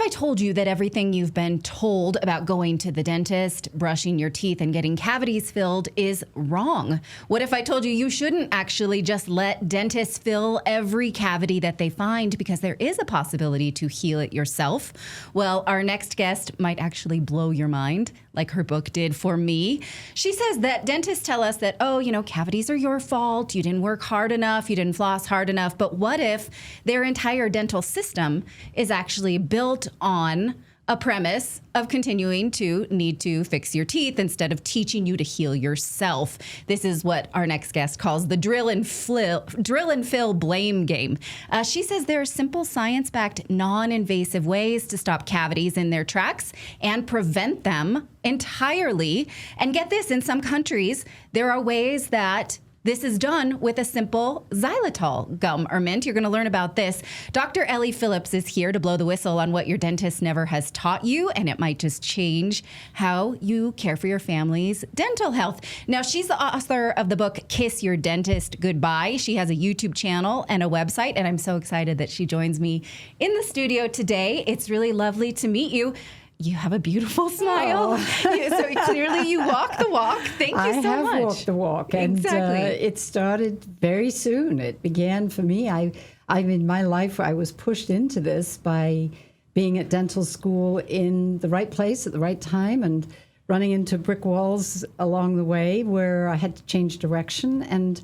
I told you that everything you've been told about going to the dentist, brushing your teeth, and getting cavities filled is wrong? What if I told you you shouldn't actually just let dentists fill every cavity that they find, because there is a possibility to heal it yourself? Well, our next guest might actually blow your mind, like her book did for me. She says that dentists tell us that, oh, cavities are your fault. You didn't work hard enough. You didn't floss hard enough. But what if their entire dental system is actually built on a premise of continuing to need to fix your teeth instead of teaching you to heal yourself? This is what our next guest calls the drill and fill blame game. She says there are simple science-backed, non-invasive ways to stop cavities in their tracks and prevent them entirely. And get this, in some countries, there are ways that this is done with a simple xylitol gum or mint. You're going to learn about this. Dr. Ellie Phillips is here to blow the whistle on what your dentist never has taught you, and it might just change how you care for your family's dental health. Now, she's the author of the book, Kiss Your Dentist Goodbye. She has a YouTube channel and a website, and I'm so excited that she joins me in the studio today. It's really lovely to meet you. You have a beautiful smile. So clearly you walk the walk. Thank you so much. I have walked the walk. And it started very soon. It began for me. I in my life, I was pushed into this by being at dental school in the right place at the right time and running into brick walls along the way where I had to change direction and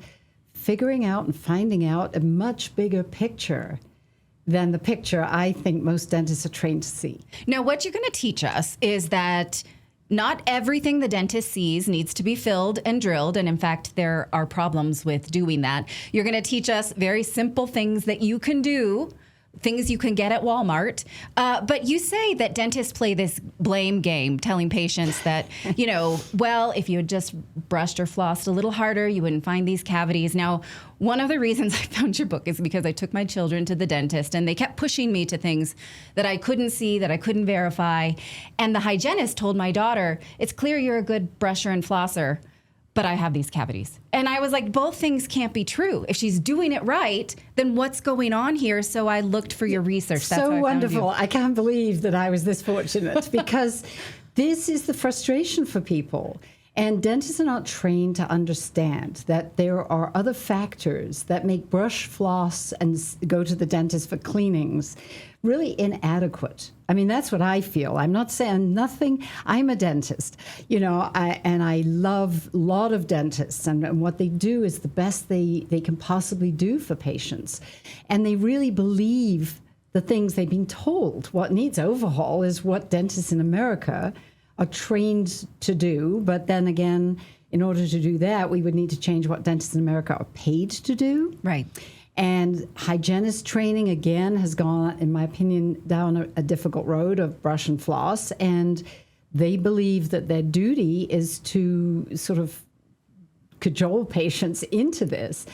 figuring out and finding out a much bigger picture than the picture I think most dentists are trained to see. Now, what you're going to teach us is that not everything the dentist sees needs to be filled and drilled. And in fact, there are problems with doing that. You're going to teach us very simple things that you can do, things you can get at Walmart. But you say that dentists play this blame game, telling patients that, well, if you had just brushed or flossed a little harder, you wouldn't find these cavities. Now, one of the reasons I found your book is because I took my children to the dentist and they kept pushing me to things that I couldn't see, that I couldn't verify. And the hygienist told my daughter, it's clear you're a good brusher and flosser, but I have these cavities. And I was like, both things can't be true. If she's doing it right, then what's going on here? So I looked for your research. That's so wonderful. I can't believe that I was this fortunate because this is the frustration for people. And dentists are not trained to understand that there are other factors that make brush, floss, and go to the dentist for cleanings really inadequate. I mean, that's what I feel. I'm not saying nothing. I'm a dentist, and I love a lot of dentists, and what they do is the best they can possibly do for patients. And they really believe the things they've been told. What needs overhaul is what dentists in America are trained to do. But then again, in order to do that, we would need to change what dentists in America are paid to do. Right. And hygienist training, again, has gone, in my opinion, down a difficult road of brush and floss. And they believe that their duty is to sort of cajole patients into this.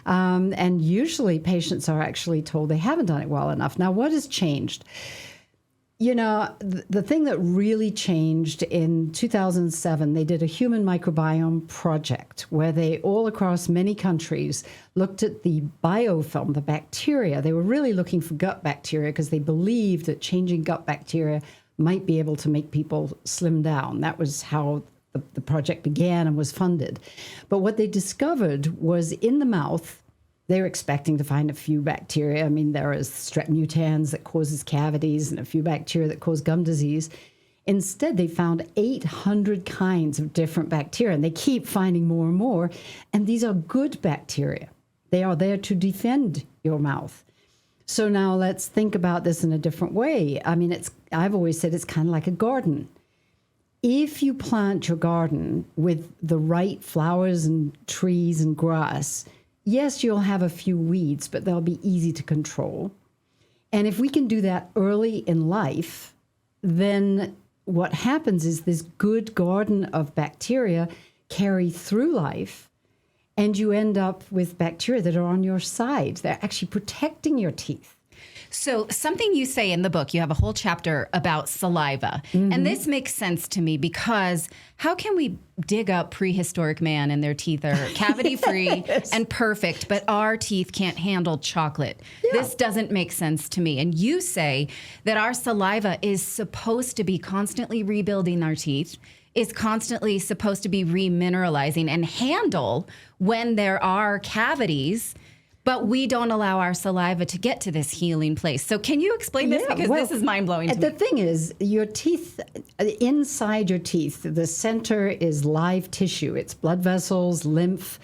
And usually patients are actually told they haven't done it well enough. Now, what has changed? The thing that really changed in 2007, they did a human microbiome project where they, all across many countries, looked at the biofilm, the bacteria. They were really looking for gut bacteria because they believed that changing gut bacteria might be able to make people slim down. That was how the project began and was funded. But what they discovered was in the mouth, they were expecting to find a few bacteria. I mean, there is strep mutans that causes cavities and a few bacteria that cause gum disease. Instead, they found 800 kinds of different bacteria, and they keep finding more and more. And these are good bacteria. They are there to defend your mouth. So now let's think about this in a different way. I mean, I've always said it's kind of like a garden. If you plant your garden with the right flowers and trees and grass, yes, you'll have a few weeds, but they'll be easy to control. And if we can do that early in life, then what happens is this good garden of bacteria carry through life, and you end up with bacteria that are on your side. They're actually protecting your teeth. So something you say in the book, you have a whole chapter about saliva. And this makes sense to me because how can we dig up prehistoric man and their teeth are cavity-free and perfect, but our teeth can't handle chocolate? This doesn't make sense to me. And you say that our saliva is supposed to be constantly rebuilding our teeth, is constantly supposed to be remineralizing and handle when there are cavities, but we don't allow our saliva to get to this healing place. So can you explain this? Because this is mind-blowing to me. The thing is, your teeth, inside your teeth, the center is live tissue. It's blood vessels, lymph,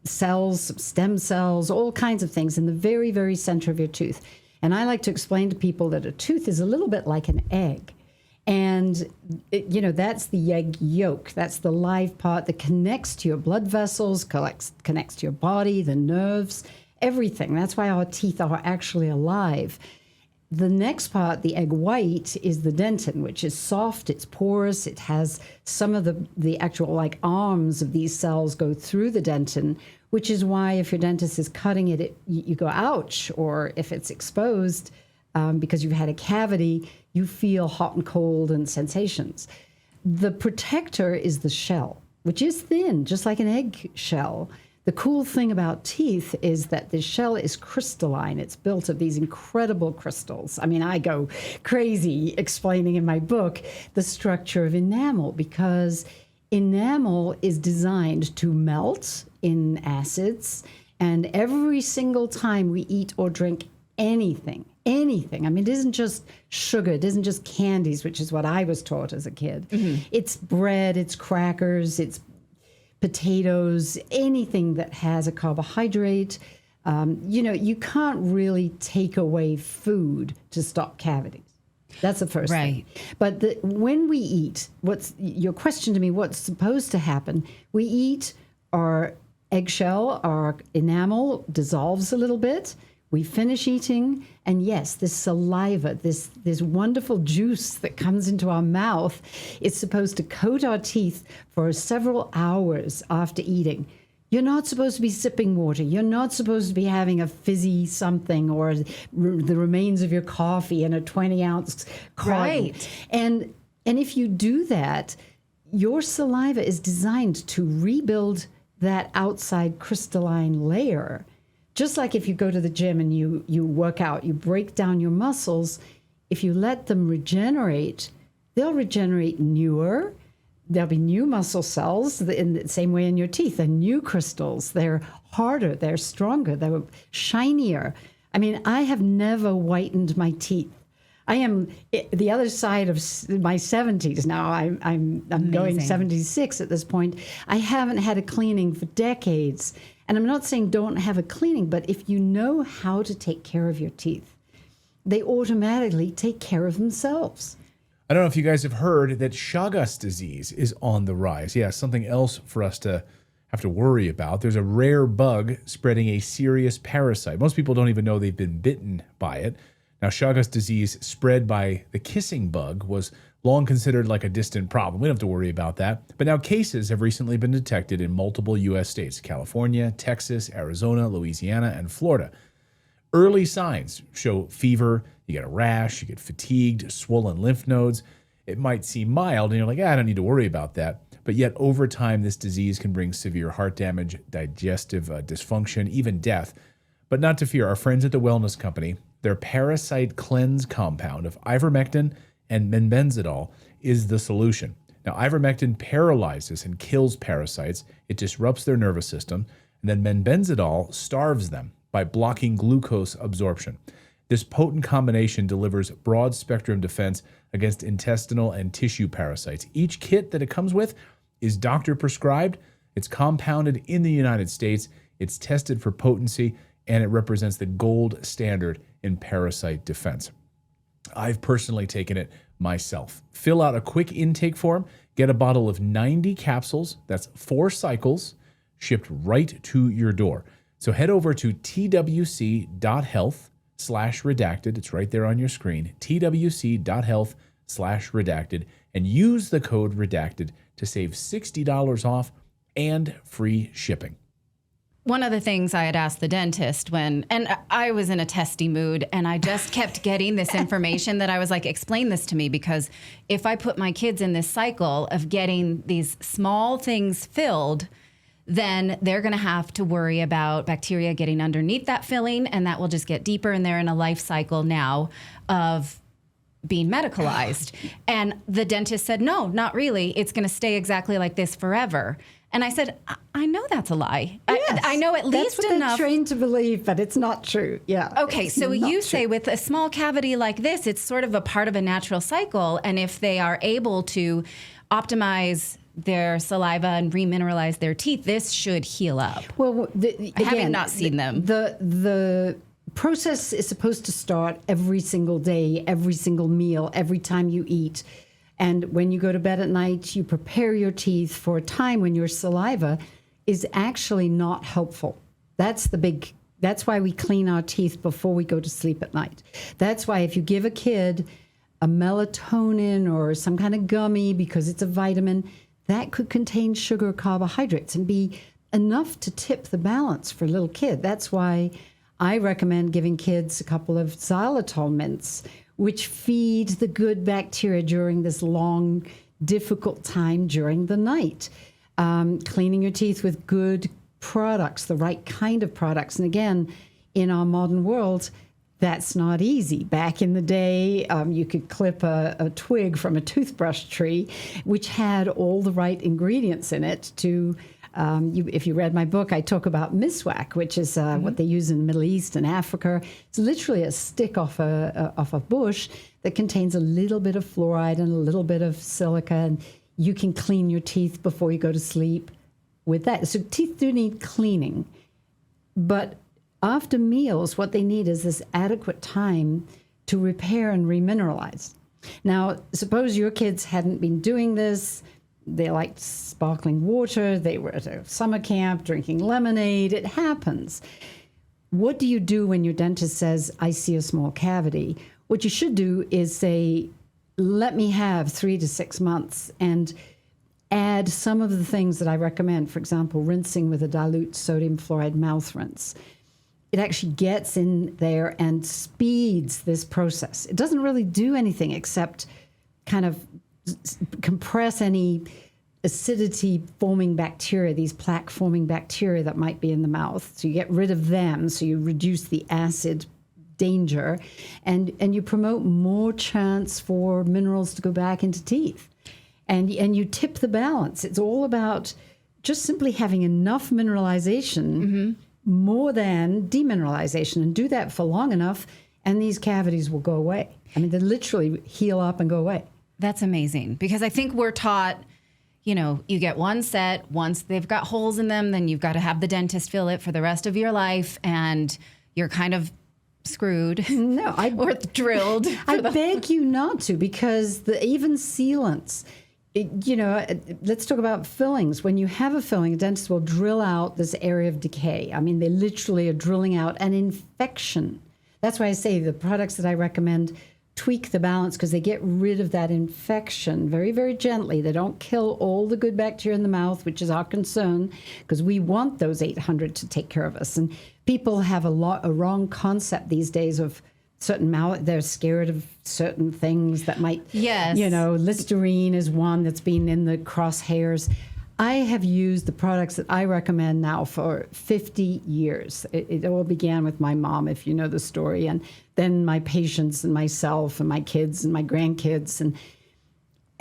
cells, stem cells, all kinds of things in the very, very center of your tooth. And I like to explain to people that a tooth is a little bit like an egg. And, that's the egg yolk. That's the live part that connects to your blood vessels, connects to your body, the nerves, everything. That's why our teeth are actually alive. The next part, the egg white, is the dentin, which is soft, it's porous, it has some of the actual arms of these cells go through the dentin, which is why if your dentist is cutting it, you go, ouch, or if it's exposed because you've had a cavity, you feel hot and cold and sensations. The protector is the shell, which is thin, just like an egg shell. The cool thing about teeth is that the shell is crystalline. It's built of these incredible crystals. I mean, I go crazy explaining in my book the structure of enamel, because enamel is designed to melt in acids, and every single time we eat or drink anything, I mean, it isn't just sugar, it isn't just candies, which is what I was taught as a kid. It's bread, it's crackers, it's potatoes, anything that has a carbohydrate. You can't really take away food to stop cavities. That's the first thing. But when we eat, your question to me, what's supposed to happen? We eat, our eggshell, our enamel dissolves a little bit. We finish eating, and yes, this saliva, this wonderful juice that comes into our mouth, it's supposed to coat our teeth for several hours after eating. You're not supposed to be sipping water. You're not supposed to be having a fizzy something or the remains of your coffee in a 20-ounce carton. Right. And if you do that, your saliva is designed to rebuild that outside crystalline layer. Just like if you go to the gym and you work out, you break down your muscles, if you let them regenerate, they'll regenerate newer. There'll be new muscle cells in the same way in your teeth. They're new crystals. They're harder. They're stronger. They're shinier. I mean, I have never whitened my teeth. I am the other side of my 70s now. I'm going 76 at this point. I haven't had a cleaning for decades. And I'm not saying don't have a cleaning, but if you know how to take care of your teeth, they automatically take care of themselves. I don't know if you guys have heard that Chagas disease is on the rise. Yeah, something else for us to have to worry about. There's a rare bug spreading a serious parasite. Most people don't even know they've been bitten by it. Now, Chagas disease spread by the kissing bug was long considered like a distant problem. We don't have to worry about that. But now cases have recently been detected in multiple U.S. states: California, Texas, Arizona, Louisiana, and Florida. Early signs show fever, you get a rash, you get fatigued, swollen lymph nodes. It might seem mild, and you're like, I don't need to worry about that. But yet, over time, this disease can bring severe heart damage, digestive dysfunction, even death. But not to fear, our friends at the Wellness Company, their Parasite Cleanse compound of ivermectin and menbenzidol is the solution. Now, ivermectin paralyzes and kills parasites. It disrupts their nervous system. And then menbenzidol starves them by blocking glucose absorption. This potent combination delivers broad-spectrum defense against intestinal and tissue parasites. Each kit that it comes with is doctor-prescribed. It's compounded in the United States. It's tested for potency, and it represents the gold standard in parasite defense. I've personally taken it myself. Fill out a quick intake form, get a bottle of 90 capsules, that's 4 cycles, shipped right to your door. So head over to twc.health/redacted. It's right there on your screen, twc.health/redacted, and use the code redacted to save $60 off and free shipping. One of the things I had asked the dentist and I was in a testy mood, and I just kept getting this information that I was like, explain this to me, because if I put my kids in this cycle of getting these small things filled, then they're going to have to worry about bacteria getting underneath that filling, and that will just get deeper, and they're in a life cycle now of being medicalized. And the dentist said, no, not really. It's going to stay exactly like this forever. And I said, I know that's a lie. Yes, I know at least that's what enough. they're trained to believe, but it's not true. Yeah. Okay, so you say with a small cavity like this, it's sort of a part of a natural cycle. And if they are able to optimize their saliva and remineralize their teeth, this should heal up. Well, Having not seen them. The process is supposed to start every single day, every single meal, every time you eat. And when you go to bed at night, you prepare your teeth for a time when your saliva is actually not helpful. That's why we clean our teeth before we go to sleep at night. That's why if you give a kid a melatonin or some kind of gummy because it's a vitamin, that could contain sugar, carbohydrates, and be enough to tip the balance for a little kid. That's why I recommend giving kids a couple of xylitol mints, which feed the good bacteria during this long, difficult time during the night. Cleaning your teeth with good products, the right kind of products. And again, in our modern world, that's not easy. Back in the day, you could clip a twig from a toothbrush tree, which had all the right ingredients in it to... if you read my book, I talk about miswak, which is what they use in the Middle East and Africa. It's literally a stick off a bush that contains a little bit of fluoride and a little bit of silica, and you can clean your teeth before you go to sleep with that. So teeth do need cleaning, but after meals, what they need is this adequate time to repair and remineralize. Now, suppose your kids hadn't been doing this. They liked sparkling water. They were at a summer camp drinking lemonade. It happens. What do you do when your dentist says, I see a small cavity? What you should do is say, let me have 3 to 6 months and add some of the things that I recommend. For example, rinsing with a dilute sodium fluoride mouth rinse. It actually gets in there and speeds this process. It doesn't really do anything except kind of compress any acidity-forming bacteria, these plaque-forming bacteria that might be in the mouth. So you get rid of them, so you reduce the acid danger, and you promote more chance for minerals to go back into teeth. And you tip the balance. It's all about just simply having enough mineralization more than demineralization, and do that for long enough, and these cavities will go away. I mean, they literally heal up and go away. That's amazing, because I think we're taught, you get one set. Once they've got holes in them, then you've got to have the dentist fill it for the rest of your life, and you're kind of screwed. No, or drilled. I beg you not to, because even sealants, let's talk about fillings. When you have a filling, a dentist will drill out this area of decay. I mean, they literally are drilling out an infection. That's why I say the products that I recommend tweak the balance, because they get rid of that infection very, very gently. They don't kill all the good bacteria in the mouth, which is our concern, because we want those 800 to take care of us. And people have a wrong concept these days of certain they're scared of certain things that might, yes. Listerine is one that's been in the crosshairs. I have used the products that I recommend now for 50 years. It all began with my mom, if you know the story, and then my patients and myself and my kids and my grandkids.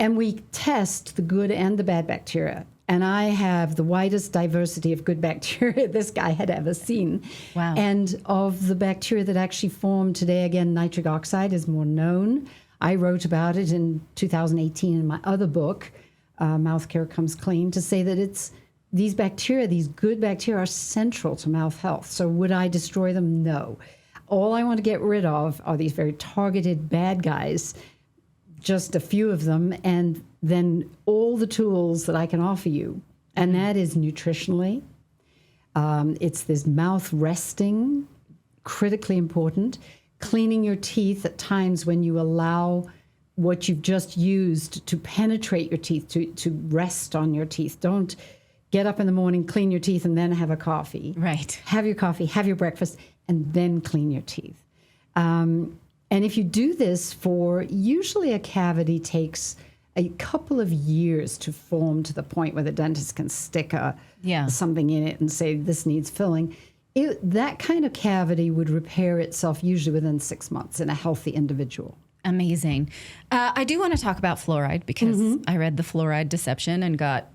And we test the good and the bad bacteria. And I have the widest diversity of good bacteria this guy had ever seen. Wow. And of the bacteria that actually form today, again, nitric oxide is more known. I wrote about it in 2018 in my other book, Mouth Care Comes Clean, to say that these bacteria, these good bacteria, are central to mouth health. So would I destroy them? No. All I want to get rid of are these very targeted bad guys, just a few of them, and then all the tools that I can offer you. And that is nutritionally. It's this mouth resting, critically important. Cleaning your teeth at times when you allow what you've just used to penetrate your teeth, to rest on your teeth. Don't get up in the morning, clean your teeth, and then have a coffee. Right. Have your coffee, have your breakfast, and then clean your teeth. And if you do this for, usually a cavity takes a couple of years to form to the point where the dentist can stick something in it and say, this needs filling. That kind of cavity would repair itself usually within 6 months in a healthy individual. Amazing. I do want to talk about fluoride because I read The Fluoride Deception and got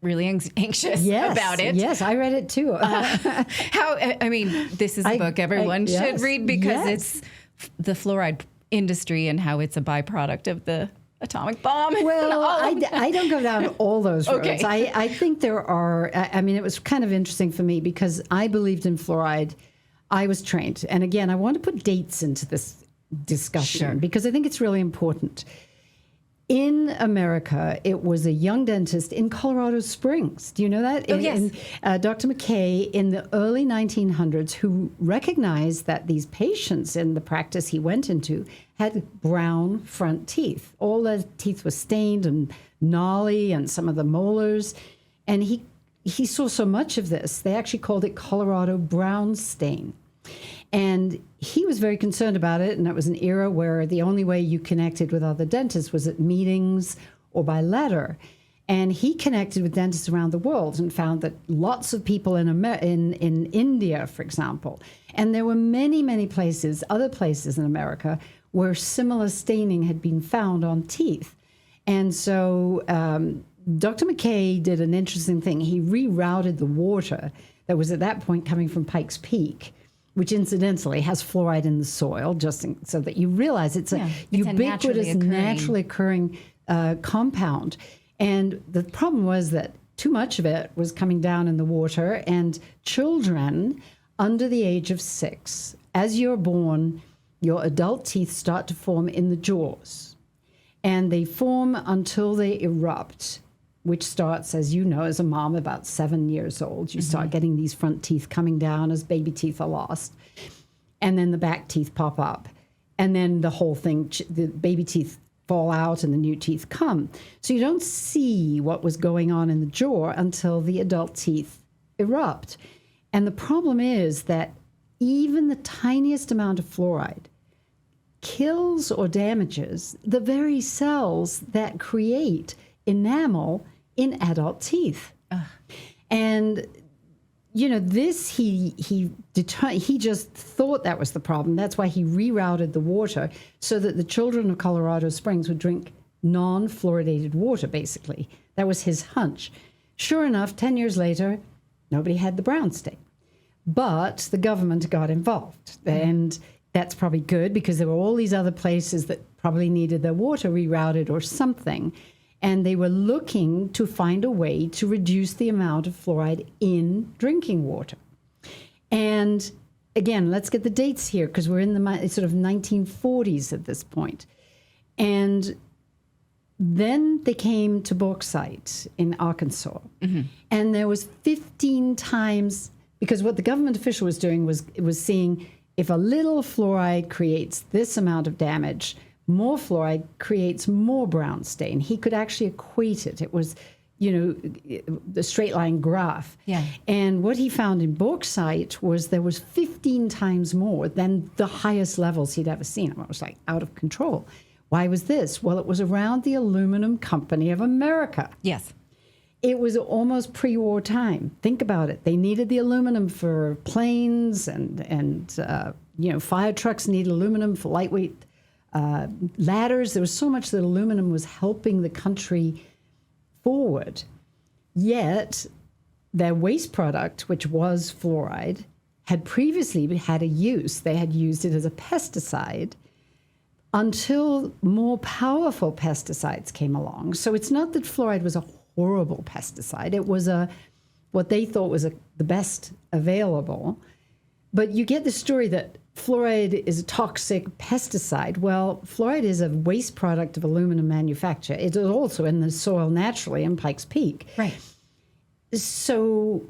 really anxious about it. Yes, I read it too. This is a book everyone should read because it's the fluoride industry and how it's a byproduct of the atomic bomb. Well, I don't go down all those roads. Okay. I think there are, it was kind of interesting for me because I believed in fluoride. I was trained. And again, I want to put dates into this discussion because I think it's really important. In America, it was a young dentist in Colorado Springs. Do you know that? Oh, yes. Dr. McKay in the early 1900s, who recognized that these patients in the practice he went into had brown front teeth. All the teeth were stained and gnarly, and some of the molars. And he saw so much of this, they actually called it Colorado brown stain. And he was very concerned about it, and it was an era where the only way you connected with other dentists was at meetings or by letter. And he connected with dentists around the world and found that lots of people in India, for example, and there were many, many places, other places in America, where similar staining had been found on teeth. And so Dr. McKay did an interesting thing. He rerouted the water that was at that point coming from Pikes Peak, which incidentally has fluoride in the soil, so that you realize it's a ubiquitous, naturally occurring compound. And the problem was that too much of it was coming down in the water, and children under the age of 6, as you're born, your adult teeth start to form in the jaws. And they form until they erupt, which starts, as you know, as a mom, about 7 years old. You start getting these front teeth coming down as baby teeth are lost. And then the back teeth pop up. And then the whole thing, the baby teeth fall out and the new teeth come. So you don't see what was going on in the jaw until the adult teeth erupt. And the problem is that even the tiniest amount of fluoride kills or damages the very cells that create enamel in adult teeth. And this he just thought that was the problem. That's why he rerouted the water so that the children of Colorado Springs would drink non-fluoridated water, basically. That was his hunch. Sure enough, 10 years later, nobody had the brown stain. But the government got involved. And that's probably good because there were all these other places that probably needed their water rerouted or something. And they were looking to find a way to reduce the amount of fluoride in drinking water. And again, let's get the dates here because we're in the sort of 1940s at this point. And then they came to bauxite in Arkansas. And there was 15 times, because what the government official was doing was seeing if a little fluoride creates this amount of damage, more fluoride creates more brown stain. He could actually equate it. It was, the straight line graph. Yeah. And what he found in bauxite was there was 15 times more than the highest levels he'd ever seen. It was like out of control. Why was this? Well, it was around the Aluminum Company of America. Yes. It was almost pre-war time. Think about it. They needed the aluminum for planes and fire trucks needed aluminum for lightweight ladders. There was so much that aluminum was helping the country forward. Yet their waste product, which was fluoride, had previously had a use. They had used it as a pesticide until more powerful pesticides came along. So it's not that fluoride was a horrible pesticide. It was what they thought was the best available. But you get the story that fluoride is a toxic pesticide. Well, fluoride is a waste product of aluminum manufacture. It is also in the soil naturally in Pikes Peak. Right. So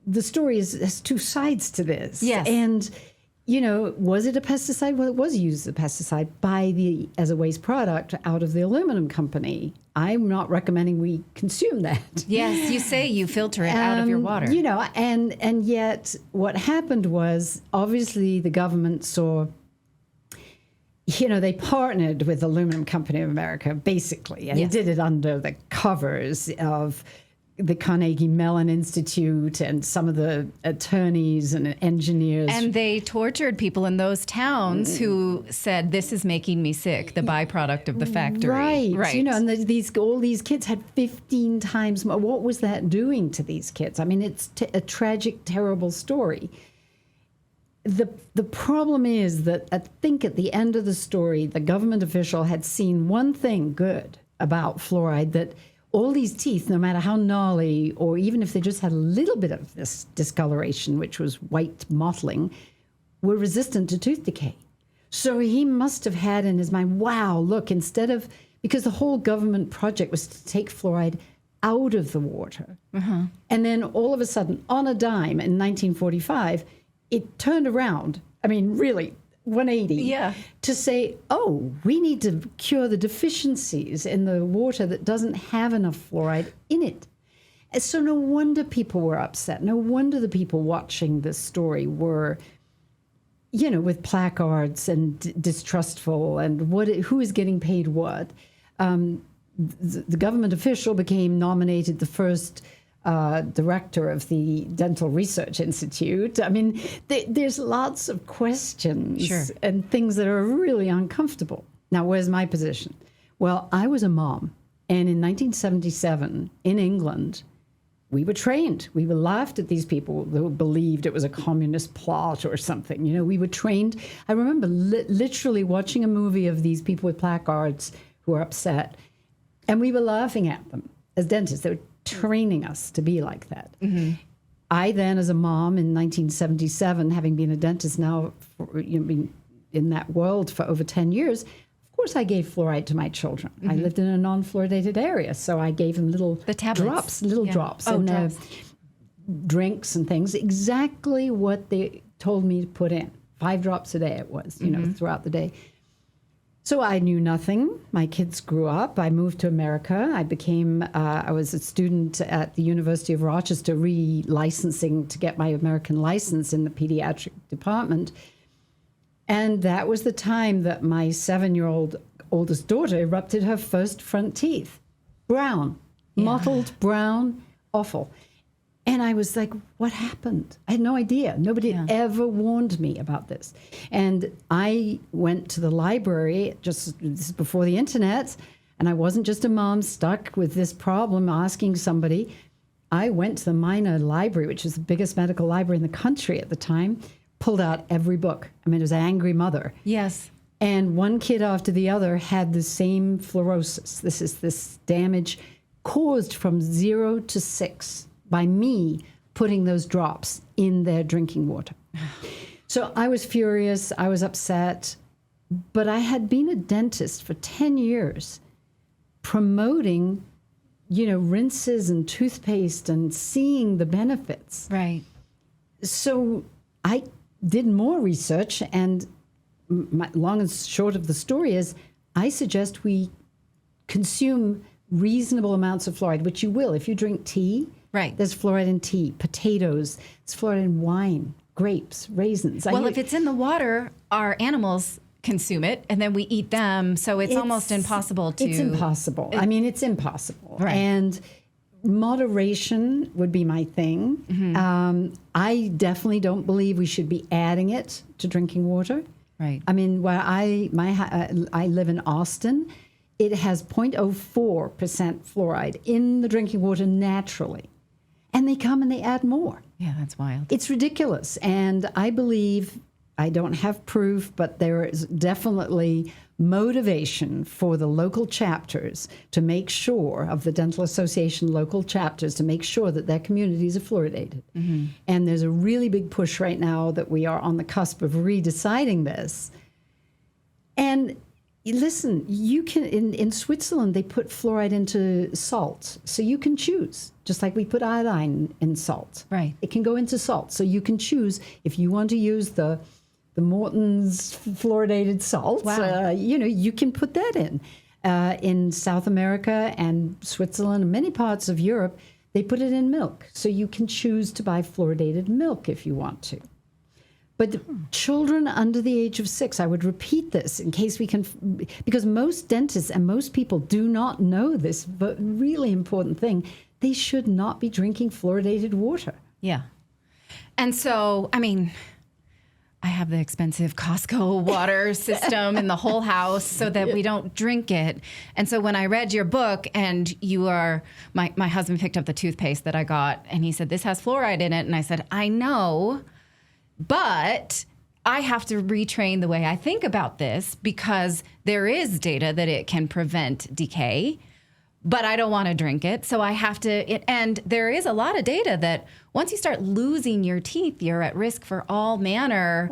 the story has two sides to this. Yes. And, was it a pesticide? Well, it was used as a pesticide as a waste product out of the aluminum company. I'm not recommending we consume that. Yes, you say you filter it out of your water. And yet what happened was, obviously the government saw, they partnered with the Aluminum Company of America, basically, and Yes. they did it under the covers of the Carnegie Mellon Institute and some of the attorneys and engineers. And they tortured people in those towns who said, this is making me sick, the byproduct of the factory. Right. And all these kids had 15 times more. What was that doing to these kids? I mean, it's a tragic, terrible story. The problem is that I think at the end of the story, the government official had seen one thing good about fluoride, that all these teeth, no matter how gnarly, or even if they just had a little bit of this discoloration, which was white mottling, were resistant to tooth decay. So he must have had in his mind, wow, look, because the whole government project was to take fluoride out of the water. Uh-huh. And then all of a sudden, on a dime in 1945, it turned around. I mean, really, 180 to say, we need to cure the deficiencies in the water that doesn't have enough fluoride in it. And so no wonder people were upset. No wonder the people watching this story were, with placards and distrustful and who is getting paid what. The government official became nominated the first director of the Dental Research Institute. I mean, there's lots of questions and things that are really uncomfortable. Now, where's my position? Well, I was a mom, and in 1977 in England, we were trained. We were laughed at these people who believed it was a communist plot or something. We were trained. I remember literally watching a movie of these people with placards who were upset, and we were laughing at them as dentists. They were training us to be like that. Mm-hmm. I then, as a mom in 1977, having been a dentist now, been in that world for over 10 years, of course I gave fluoride to my children. Mm-hmm. I lived in a non-fluoridated area, so I gave them little drops, drops, and drinks and things, exactly what they told me to put in. 5 drops a day it was, throughout the day. So I knew nothing. My kids grew up. I moved to America. I was a student at the University of Rochester, re-licensing to get my American license in the pediatric department. And that was the time that my 7-year-old oldest daughter erupted her first front teeth. Brown, mottled, brown, awful. And I was like, what happened? I had no idea. Nobody had ever warned me about this. And I went to the library, this is before the internet, and I wasn't just a mom stuck with this problem asking somebody. I went to the minor library, which was the biggest medical library in the country at the time, pulled out every book. I mean, it was an angry mother. Yes. And one kid after the other had the same fluorosis. This damage caused from 0 to 6. By me putting those drops in their drinking water. So I was furious, I was upset, but I had been a dentist for 10 years promoting, rinses and toothpaste and seeing the benefits. Right. So I did more research, and my long and short of the story is I suggest we consume reasonable amounts of fluoride, which you will if you drink tea. Right. There's fluoride in tea, potatoes, there's fluoride in wine, grapes, raisins. Well, if it's in the water, our animals consume it and then we eat them. So it's almost impossible to... It's impossible. It's impossible. Right. And moderation would be my thing. Mm-hmm. I definitely don't believe we should be adding it to drinking water. Right. I mean, where I live in Austin, it has 0.04% fluoride in the drinking water naturally. And they come and they add more. Yeah, that's wild. It's ridiculous. And I believe, I don't have proof, but there is definitely motivation for the local chapters to make sure, of the Dental Association local chapters, to make sure that their communities are fluoridated. Mm-hmm. And there's a really big push right now that we are on the cusp of redeciding this. And listen, you can, in Switzerland, they put fluoride into salt. So you can choose, just like we put iodine in salt. Right. It can go into salt. So you can choose if you want to use the the Morton's fluoridated salts. Wow. You can put that in. In South America and Switzerland and many parts of Europe, they put it in milk. So you can choose to buy fluoridated milk if you want to. But children under the age of 6, I would repeat this in case we can, because most dentists and most people do not know this, but really important thing, they should not be drinking fluoridated water. Yeah. And so, I mean, I have the expensive Costco water system in the whole house so that we don't drink it. And so when I read your book and my husband picked up the toothpaste that I got and he said, this has fluoride in it. And I said, I know, but I have to retrain the way I think about this because there is data that it can prevent decay, but I don't want to drink it. So I have to, and there is a lot of data that once you start losing your teeth, you're at risk for all manner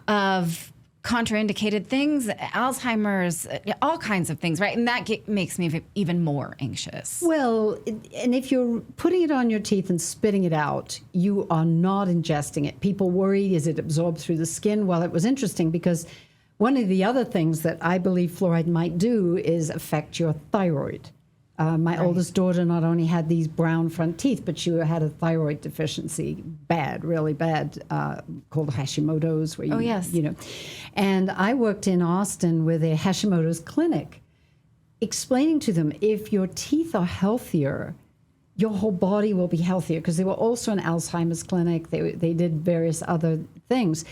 of contraindicated things, Alzheimer's, all kinds of things, right? And that makes me even more anxious. Well, and if you're putting it on your teeth and spitting it out, you are not ingesting it. People worry, is it absorbed through the skin? Well, it was interesting because one of the other things that I believe fluoride might do is affect your thyroid. My oldest daughter not only had these brown front teeth, but she had a thyroid deficiency, really bad, called Hashimoto's. Where and I worked in Austin with a Hashimoto's clinic, explaining to them if your teeth are healthier, your whole body will be healthier. Because they were also an Alzheimer's clinic. They did various other things,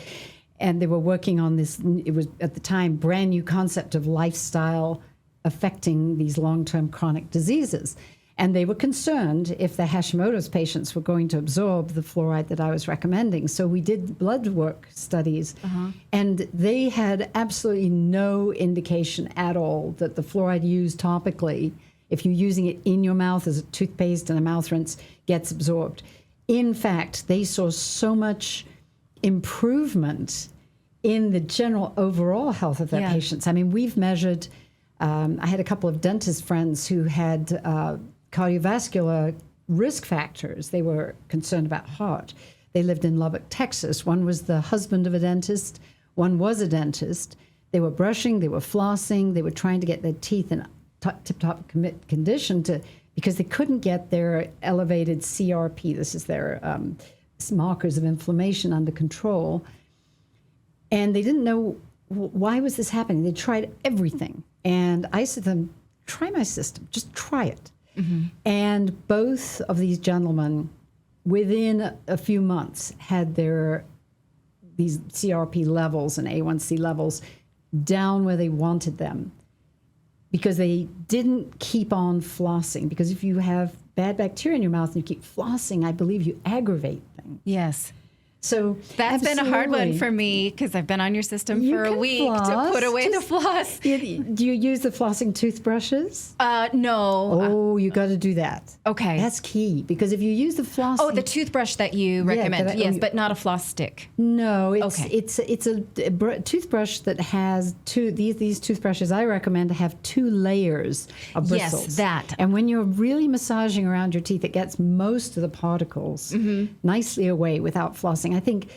and they were working on this. It was at the time brand new concept of lifestyle affecting these long-term chronic diseases. And they were concerned if the Hashimoto's patients were going to absorb the fluoride that I was recommending. So we did blood work studies, and they had absolutely no indication at all that the fluoride used topically, if you're using it in your mouth as a toothpaste and a mouth rinse, gets absorbed. In fact, they saw so much improvement in the general overall health of their patients. I mean, we've measured... I had a couple of dentist friends who had cardiovascular risk factors. They were concerned about heart. They lived in Lubbock, Texas. One was the husband of a dentist. One was a dentist. They were brushing. They were flossing. They were trying to get their teeth in tip-top condition because they couldn't get their elevated CRP. This is their markers of inflammation under control. And they didn't know why was this happening. They tried everything. And I said to them, try my system, just try it. And both of these gentlemen, within a few months, had these CRP levels and A1C levels down where they wanted them because they didn't keep on flossing. Because if you have bad bacteria in your mouth and you keep flossing, I believe you aggravate things. Yes. So that's been a hard one for me because I've been on your system for a week to put away the floss. Do you use the flossing toothbrushes? No. Oh, you got to do that. Okay. That's key because if you use the flossing... Oh, the toothbrush that you recommend. Yes, but not a floss stick. No, it's a toothbrush that has these toothbrushes I recommend have 2 layers of bristles. Yes, that. And when you're really massaging around your teeth, it gets most of the particles nicely away without flossing. I think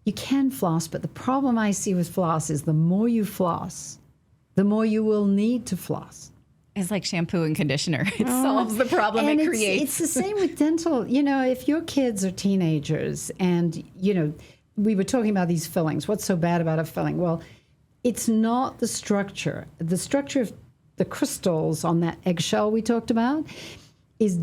you can floss, but the problem I see with floss is the more you floss, the more you will need to floss. It's like shampoo and conditioner. It solves the problem and it creates. It's the same with dental. If your kids are teenagers and, we were talking about these fillings. What's so bad about a filling? Well, it's not the structure. The structure of the crystals on that eggshell we talked about is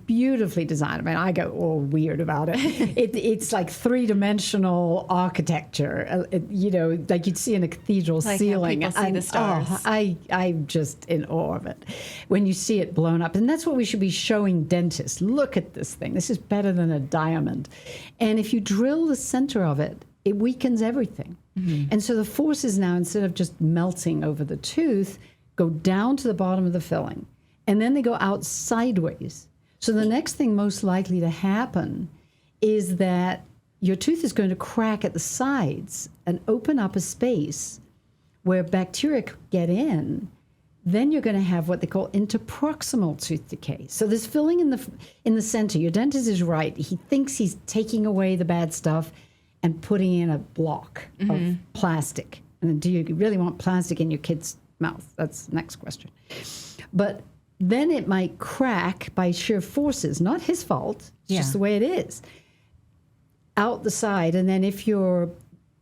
beautifully designed. I mean, I go all weird about it. It's like 3-dimensional architecture, like you'd see in a cathedral ceiling. People see the stars. I'm just in awe of it when you see it blown up. And that's what we should be showing dentists. Look at this thing. This is better than a diamond. And if you drill the center of it, it weakens everything. And so the forces now, instead of just melting over the tooth, go down to the bottom of the filling. And then they go out sideways. So the next thing most likely to happen is that your tooth is going to crack at the sides and open up a space where bacteria get in. Then you're going to have what they call interproximal tooth decay. So there's filling in the center. Your dentist is right. He thinks he's taking away the bad stuff, and putting in a block of plastic. And do you really want plastic in your kid's mouth? That's the next question. But then it might crack by sheer forces, not his fault, it's just the way it is, out the side. And then if your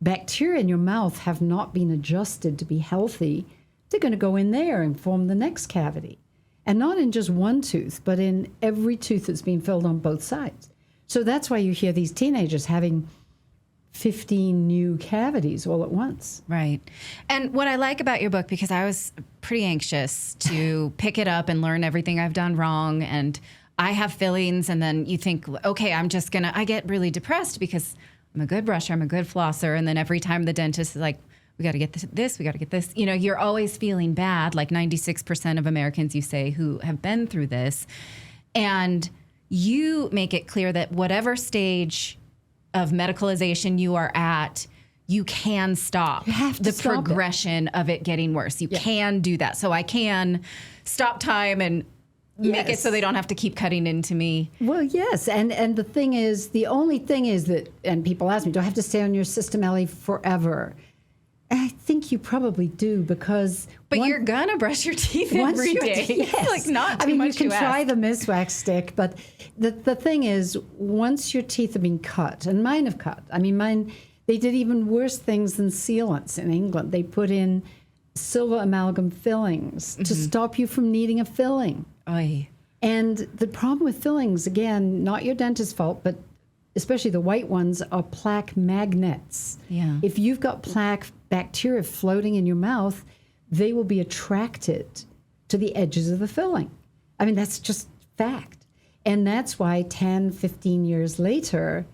bacteria in your mouth have not been adjusted to be healthy, they're going to go in there and form the next cavity. And not in just one tooth, but in every tooth that's been filled on both sides. So that's why you hear these teenagers having 15 new cavities all at once. Right. And what I like about your book, because I was pretty anxious to pick it up and learn everything I've done wrong, and I have fillings, and then you think, okay, I get really depressed because I'm a good brusher, I'm a good flosser, and then every time the dentist is like, we got to get this, we got to get this. You know, you're always feeling bad, like 96% of Americans, you say, who have been through this. And you make it clear that whatever stage of medicalization you are at, you can stop the progression of it getting worse. You can do that. So I can stop time and make it so they don't have to keep cutting into me. Well, yes. And the thing is, the only thing is that, and people ask me, do I have to stay on your system, Ellie, forever? I think you probably do, because... But you're going to brush your teeth every day. Yes. Like, not too much you can try the Miswax stick, but the thing is, once your teeth have been cut, and mine have cut. I mean, mine, they did even worse things than sealants in England. They put in silver amalgam fillings to stop you from needing a filling. Oy. And the problem with fillings, again, not your dentist's fault, but especially the white ones, are plaque magnets. Yeah. If you've got plaque bacteria floating in your mouth, they will be attracted to the edges of the filling. I mean, that's just fact. And that's why 10, 15 years later,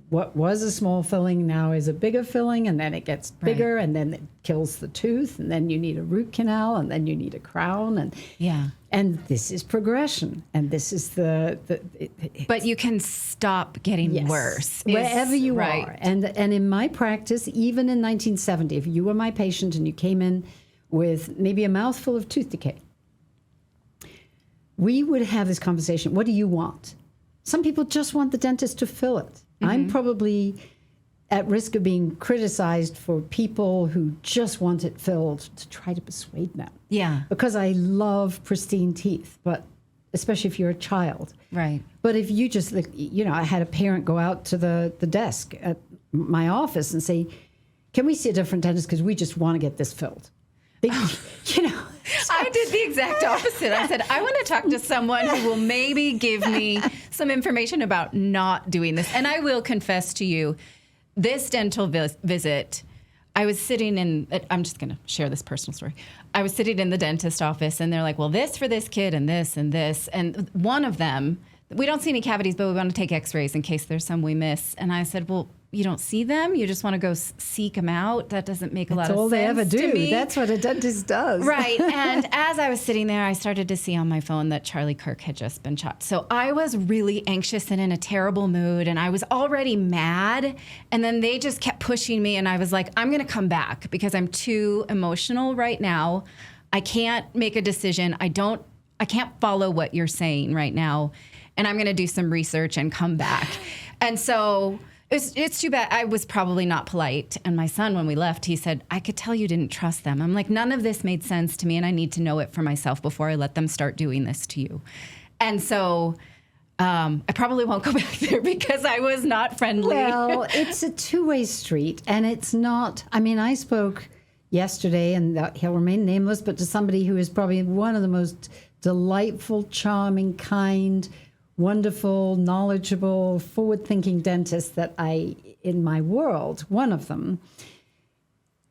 what was a small filling now is a bigger filling, and then it gets bigger, and then it kills the tooth, and then you need a root canal, and then you need a crown, and this is progression, and this is but you can stop getting worse wherever you are. And in my practice, even in 1970, if you were my patient and you came in with maybe a mouthful of tooth decay, we would have this conversation. What do you want? Some people just want the dentist to fill it. I'm probably at risk of being criticized for people who just want it filled to try to persuade them. Yeah. Because I love pristine teeth, but especially if you're a child. Right. But if you just, I had a parent go out to the desk at my office and say, can we see a different dentist because we just want to get this filled? I did the exact opposite. I said, I want to talk to someone who will maybe give me some information about not doing this. And I will confess to you, this dental visit, I was sitting in, I'm just going to share this personal story. I was sitting in the dentist office, and they're like, well, this for this kid and this and this. And one of them, we don't see any cavities, but we want to take x-rays in case there's some we miss. And I said, well, you don't see them? You just want to go seek them out? That doesn't make a lot of sense. That's all they ever do. To me. That's what a dentist does. Right. And as I was sitting there, I started to see on my phone that Charlie Kirk had just been shot. So I was really anxious and in a terrible mood, and I was already mad. And then they just kept pushing me, and I was like, I'm going to come back because I'm too emotional right now. I can't make a decision. I can't follow what you're saying right now. And I'm going to do some research and come back. And so it's too bad. I was probably not polite. And my son, when we left, he said, I could tell you didn't trust them. I'm like, none of this made sense to me, and I need to know it for myself before I let them start doing this to you. And so I probably won't go back there because I was not friendly. Well, it's a two-way street, and it's not. I mean, I spoke yesterday, and he'll remain nameless, but to somebody who is probably one of the most delightful, charming, kind, wonderful, knowledgeable, forward-thinking dentist that in my world, one of them.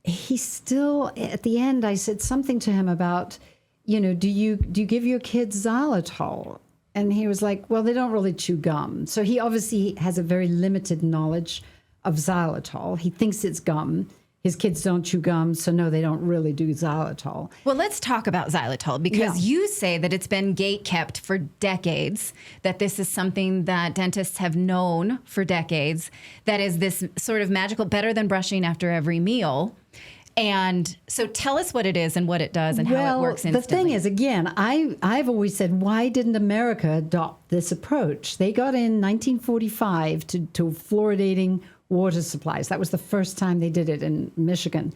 He still, at the end, I said something to him about, do you give your kids xylitol? And he was like, well, they don't really chew gum. So he obviously has a very limited knowledge of xylitol. He thinks it's gum. His kids don't chew gum, so no, they don't really do xylitol. Well, let's talk about xylitol, because you say that it's been gate-kept for decades, that this is something that dentists have known for decades, that is this sort of magical, better than brushing after every meal. And so tell us what it is and what it does and how it works instantly. The thing is, again, I've always said, why didn't America adopt this approach? They got in 1945 to fluoridating water supplies. That was the first time they did it in Michigan.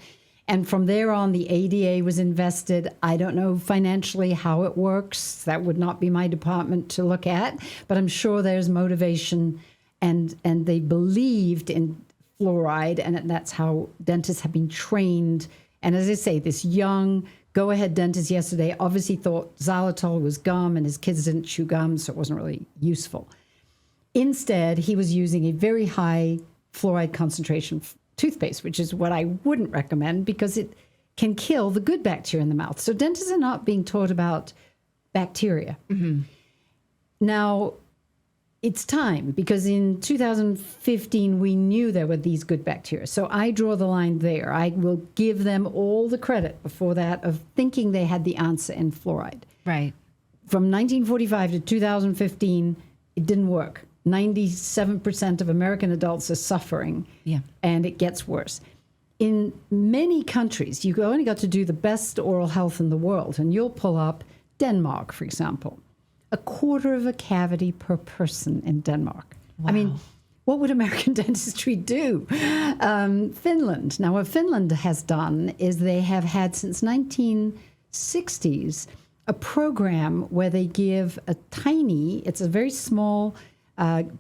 And from there on, the ADA was invested. I don't know financially how it works. That would not be my department to look at, but I'm sure there's motivation, and they believed in fluoride, and that's how dentists have been trained. And as I say, this young go-ahead dentist yesterday obviously thought xylitol was gum, and his kids didn't chew gum, so it wasn't really useful. Instead, he was using a very high fluoride concentration toothpaste, which is what I wouldn't recommend because it can kill the good bacteria in the mouth. So dentists are not being taught about bacteria. Mm-hmm. Now, it's time, because in 2015, we knew there were these good bacteria. So I draw the line there. I will give them all the credit before that of thinking they had the answer in fluoride. Right. From 1945 to 2015, it didn't work. 97% of American adults are suffering, and it gets worse. In many countries, you only got to do the best oral health in the world, and you'll pull up Denmark, for example. 1/4 of a cavity per person in Denmark. Wow. I mean, what would American dentistry do? Finland. Now, what Finland has done is they have had since 1960s a program where they give it's a very small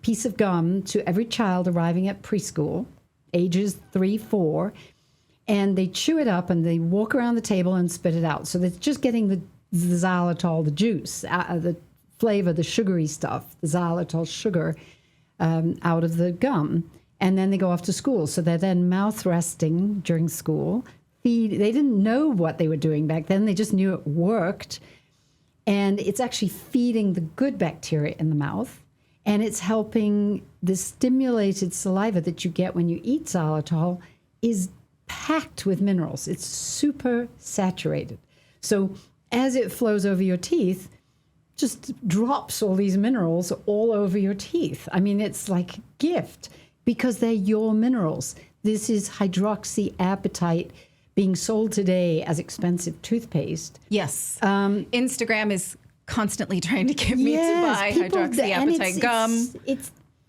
piece of gum to every child arriving at preschool, ages 3, 4, and they chew it up and they walk around the table and spit it out. So they're just getting the xylitol, the juice, the flavor, the sugary stuff, the xylitol sugar out of the gum. And then they go off to school. So they're then mouth resting during school. They didn't know what they were doing back then. They just knew it worked. And it's actually feeding the good bacteria in the mouth. And it's helping the stimulated saliva that you get when you eat xylitol is packed with minerals. It's super saturated. So as it flows over your teeth, just drops all these minerals all over your teeth. I mean, it's like a gift because they're your minerals. This is hydroxyapatite being sold today as expensive toothpaste. Yes. Instagram is constantly trying to get me to buy hydroxyapatite gum,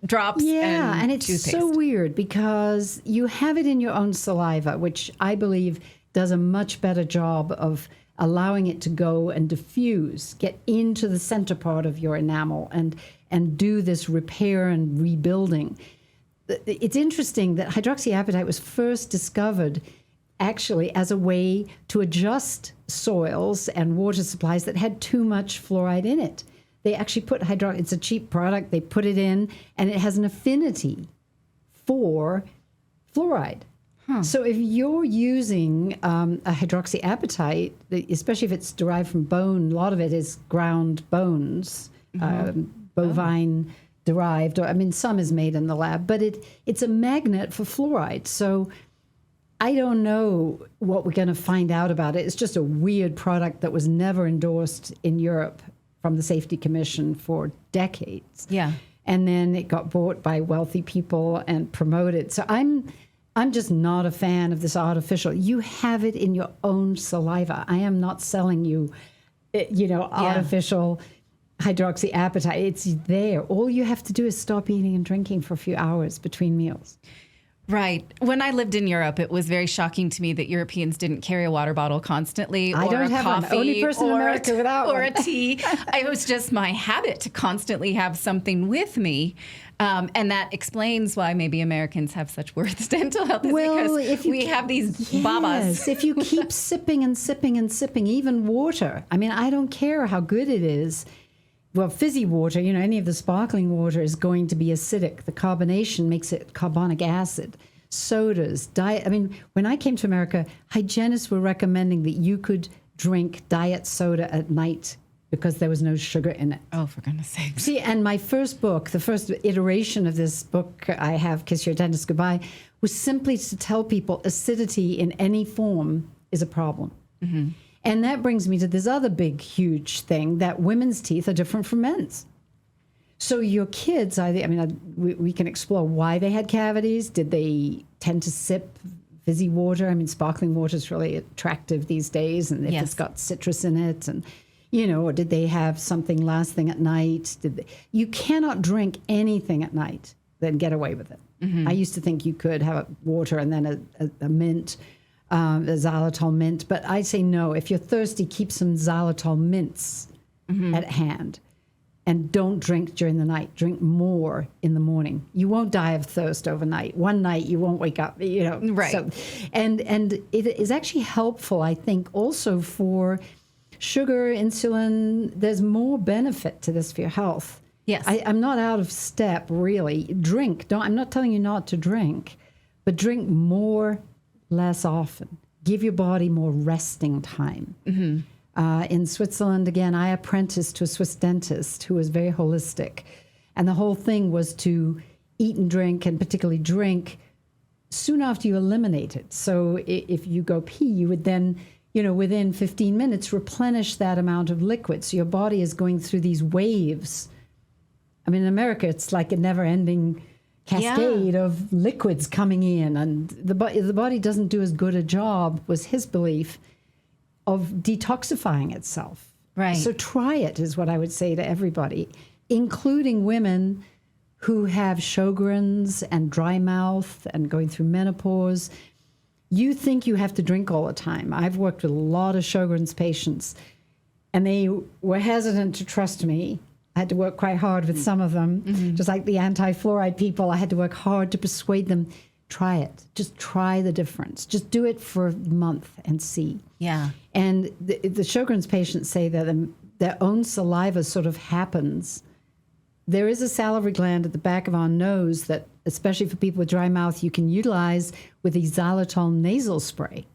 drops, and it's toothpaste. So weird because you have it in your own saliva, which I believe does a much better job of allowing it to go and diffuse, get into the center part of your enamel and do this repair and rebuilding. It's interesting that hydroxyapatite was first discovered actually as a way to adjust soils and water supplies that had too much fluoride in it. They actually put it's a cheap product, they put it in, and it has an affinity for fluoride. Huh. So if you're using a hydroxyapatite, especially if it's derived from bone, a lot of it is ground bones, bovine derived, or I mean, some is made in the lab, but it's a magnet for fluoride. So I don't know what we're going to find out about it. It's just a weird product that was never endorsed in Europe from the Safety Commission for decades. Yeah. And then it got bought by wealthy people and promoted. So I'm just not a fan of this artificial. You have it in your own saliva. I am not selling you, artificial hydroxyapatite. It's there. All you have to do is stop eating and drinking for a few hours between meals. Right. When I lived in Europe, it was very shocking to me that Europeans didn't carry a water bottle constantly, I or don't a have coffee, one. Only person in America without or one. a tea. It was just my habit to constantly have something with me. And that explains why maybe Americans have such worse dental health, because we have these babas. If you keep sipping and sipping and sipping, even water. I mean, I don't care how good it is. Well, fizzy water, any of the sparkling water is going to be acidic. The carbonation makes it carbonic acid. Sodas, diet. I mean, when I came to America, hygienists were recommending that you could drink diet soda at night because there was no sugar in it. Oh, for goodness sake. See, and my first book, the first iteration of this book I have, Kiss Your Dentist Goodbye, was simply to tell people acidity in any form is a problem. Mm-hmm. And that brings me to this other big, huge thing, that women's teeth are different from men's. So your kids, we can explore why they had cavities. Did they tend to sip fizzy water? I mean, sparkling water is really attractive these days, and if it's got citrus in it, and or did they have something last thing at night? You cannot drink anything at night. then get away with it. I used to think you could have water and then a mint, a xylitol mint. But I say no. If you're thirsty, keep some xylitol mints at hand. And don't drink during the night. Drink more in the morning. You won't die of thirst overnight. One night you won't wake up, Right. So, and it is actually helpful, I think, also for sugar, insulin. There's more benefit to this for your health. Yes. I'm not out of step, really. Drink. I'm not telling you not to drink, but drink more, less often. Give your body more resting time. In Switzerland, again, I apprenticed to a Swiss dentist who was very holistic. And the whole thing was to eat and drink, and particularly drink, soon after you eliminate it. So if you go pee, you would then, within 15 minutes, replenish that amount of liquid. So your body is going through these waves. I mean, in America, it's like a never-ending cascade of liquids coming in. And the body doesn't do as good a job, was his belief, of detoxifying itself. Right. So try it is what I would say to everybody, including women who have Sjogren's and dry mouth and going through menopause. You think you have to drink all the time. I've worked with a lot of Sjogren's patients, and they were hesitant to trust me. I had to work quite hard with some of them. Just like the anti-fluoride people, I had to work hard to persuade them, try it. Just try the difference. Just do it for a month and see. Yeah. And the Sjogren's patients say that their own saliva sort of happens. There is a salivary gland at the back of our nose that, especially for people with dry mouth, you can utilize with the xylitol nasal spray.